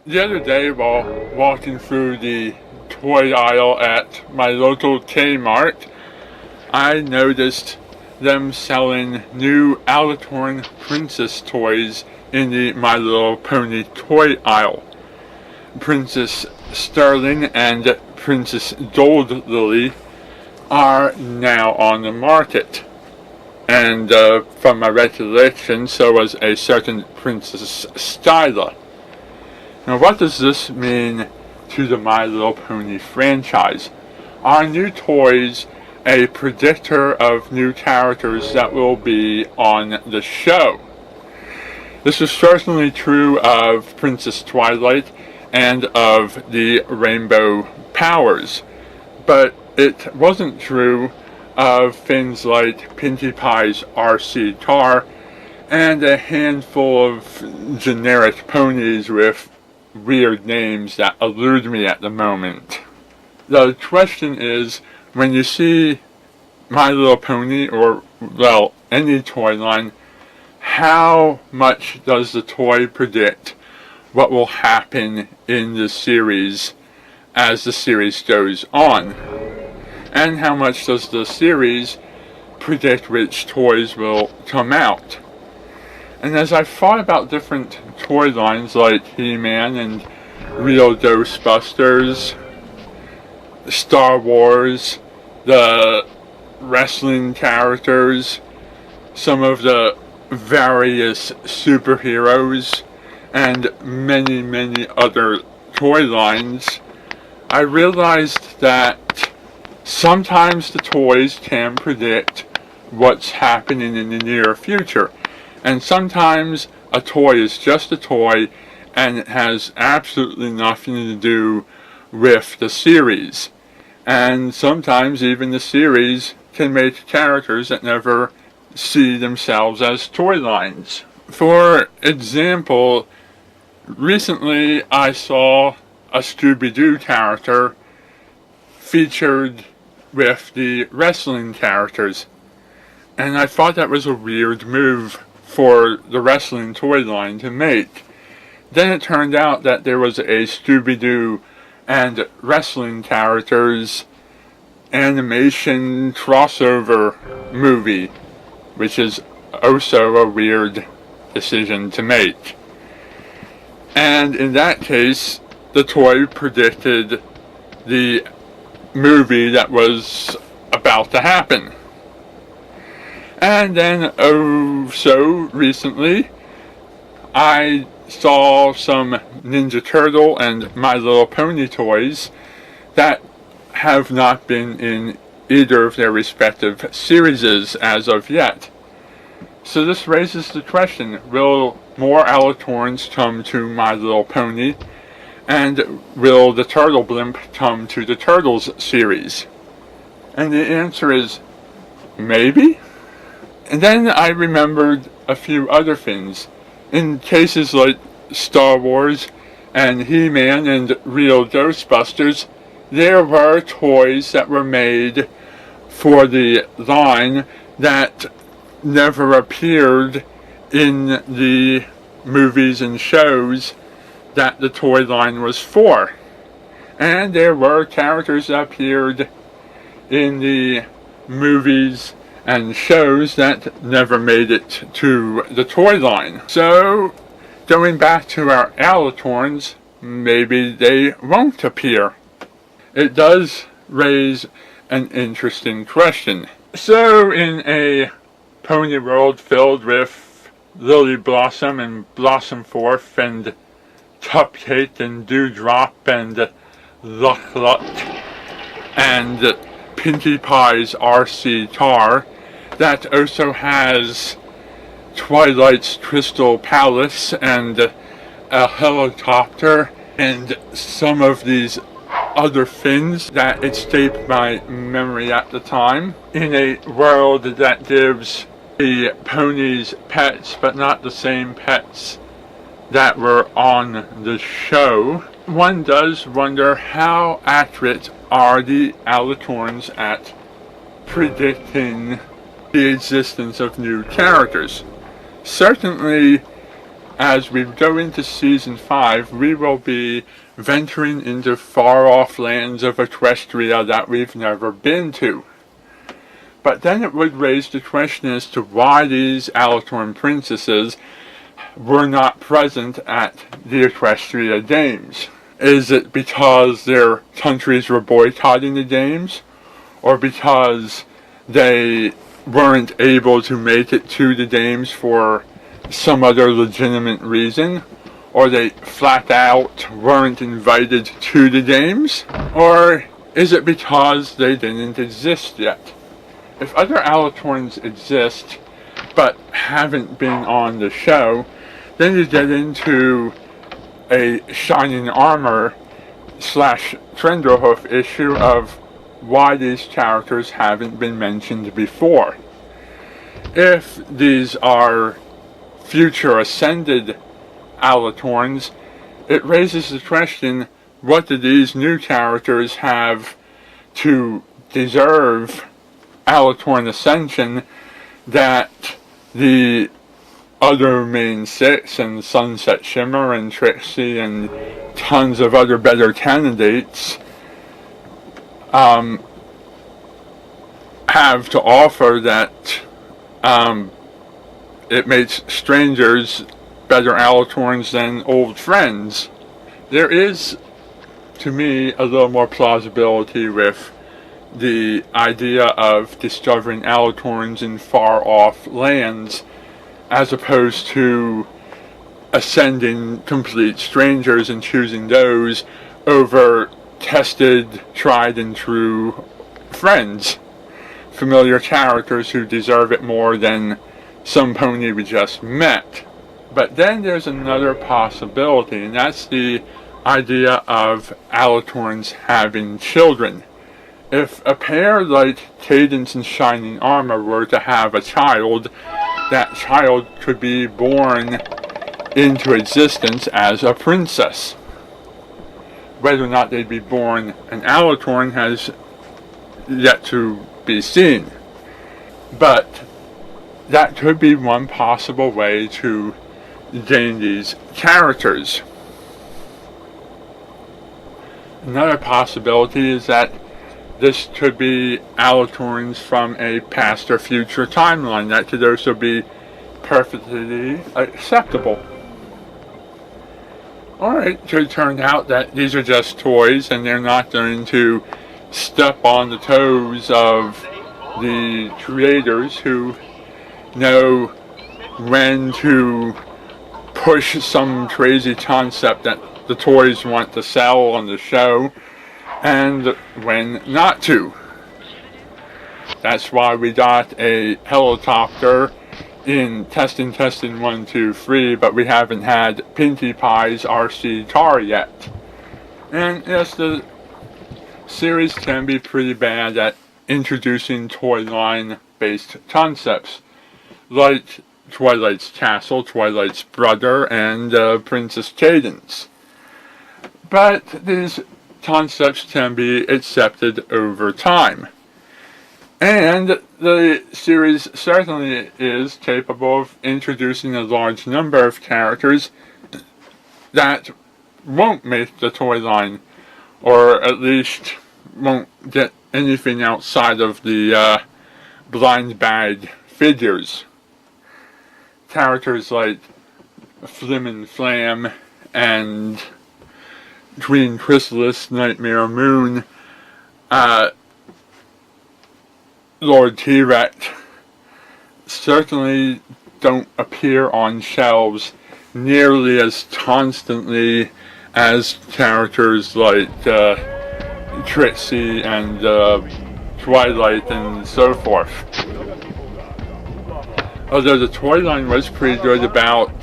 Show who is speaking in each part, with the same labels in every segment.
Speaker 1: The other day, while walking through the toy aisle at my local Kmart, I noticed them selling new Alatorn Princess toys in the My Little Pony toy aisle. Princess Sterling and Princess Gold Lily are now on the market. And from my recollection, so was a certain Princess Styla. Now, what does this mean to the My Little Pony franchise? Are new toys a predictor of new characters that will be on the show? This is certainly true of Princess Twilight and of the Rainbow Powers, but it wasn't true of things like Pinkie Pie's RC car and a handful of generic ponies with weird names that elude me at the moment. The question is, when you see My Little Pony, or, well, any toy line, how much does the toy predict what will happen in the series as the series goes on? And how much does the series predict which toys will come out? And as I thought about different toy lines like He-Man and Real Ghostbusters, Star Wars, the wrestling characters, some of the various superheroes, and many, many other toy lines, I realized that sometimes the toys can predict what's happening in the near future. And sometimes a toy is just a toy and it has absolutely nothing to do with the series. And sometimes even the series can make characters that never see themselves as toy lines. For example, recently I saw a Scooby-Doo character featured with the wrestling characters. And I thought that was a weird move for the wrestling toy line to make. Then it turned out that there was a Scooby-Doo and wrestling characters animation crossover movie, which is also a weird decision to make. And in that case, the toy predicted the movie that was about to happen. And then, so recently, I saw some Ninja Turtle and My Little Pony toys that have not been in either of their respective series as of yet. So this raises the question, will more Alatorns come to My Little Pony? And will the Turtle Blimp come to the Turtles series? And the answer is, maybe? And then I remembered a few other things. In cases like Star Wars and He-Man and Real Ghostbusters, there were toys that were made for the line that never appeared in the movies and shows that the toy line was for. And there were characters that appeared in the movies and shows that never made it to the toy line. So, going back to our Alatorns, maybe they won't appear. It does raise an interesting question. So, in a pony world filled with Lily Blossom and Blossom Forth and Cupcake and Dewdrop and Luck Luck and Pinkie Pie's RC car, that also has Twilight's Crystal Palace and a helicopter and some of these other things that escaped my memory at the time, in a world that gives the ponies pets but not the same pets that were on the show. One does wonder how accurate are the Alatorns at predicting the existence of new characters. Certainly, as we go into Season 5, we will be venturing into far-off lands of Equestria that we've never been to. But then it would raise the question as to why these Alatorn princesses were not present at the Equestria Games. Is it because their countries were boycotting the games? Or because they weren't able to make it to the games for some other legitimate reason? Or they flat out weren't invited to the games? Or is it because they didn't exist yet? If other Alatorns exist but haven't been on the show, then you get into a Shining Armor / Trenderhoof issue of why these characters haven't been mentioned before. If these are future Ascended Alatorns, it raises the question, what do these new characters have to deserve Alatorn Ascension that the other main six and Sunset Shimmer and Trixie and tons of other better candidates have to offer, that it makes strangers better Alatorns than old friends? There is, to me, a little more plausibility with the idea of discovering Alatorns in far-off lands as opposed to ascending complete strangers and choosing those over tested, tried and true friends, familiar characters who deserve it more than some pony we just met. But then there's another possibility, and that's the idea of Alatorns having children. If a pair like Cadance and Shining Armor were to have a child, that child could be born into existence as a princess. Whether or not they'd be born an Alatorn has yet to be seen. But that could be one possible way to gain these characters. Another possibility is that this could be Alatorns from a past or future timeline. That could also be perfectly acceptable. Or it could turn out that these are just toys and they're not going to step on the toes of the creators who know when to push some crazy concept that the toys want to sell on the show and when not to. That's why we got a helicopter in Testing 1, 2, 3, but we haven't had Pinkie Pie's RC car yet. And yes, the series can be pretty bad at introducing toy line based concepts, like Twilight's Castle, Twilight's Brother, and Princess Cadance. But these concepts can be accepted over time. And the series certainly is capable of introducing a large number of characters that won't make the toy line, or at least won't get anything outside of the blind bag figures. Characters like Flim and Flam and Queen Chrysalis, Nightmare Moon, Lord T-Rex certainly don't appear on shelves nearly as constantly as characters like Trixie and Twilight and so forth. Although the toy line was pretty good about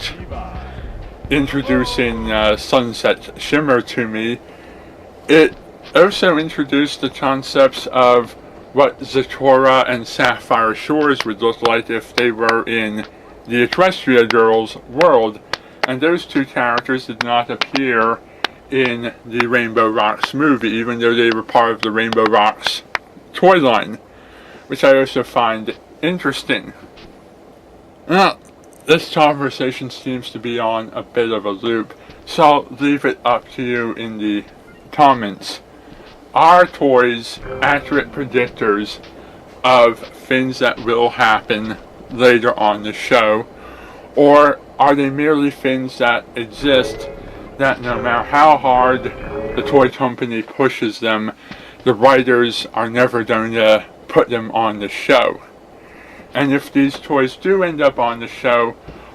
Speaker 1: introducing Sunset Shimmer to me, it also introduced the concepts of what Zecora and Sapphire Shores would look like if they were in the Equestria Girls world, and those two characters did not appear in the Rainbow Rocks movie, even though they were part of the Rainbow Rocks toy line, which I also find interesting. Now, This conversation seems to be on a bit of a loop, so I'll leave it up to you in the comments. Are toys accurate predictors of things that will happen later on the show, or are they merely things that exist that no matter how hard the toy company pushes them, the writers are never going to put them on the show? And if these toys do end up on the show,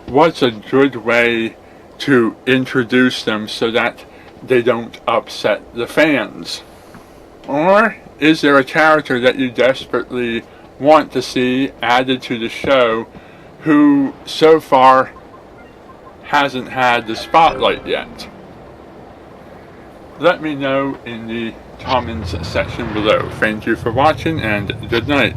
Speaker 1: what's a good way to introduce them so that they don't upset the fans? Or is there a character that you desperately want to see added to the show who so far hasn't had the spotlight yet? Let me know in the comments section below. Thank you for watching and good night.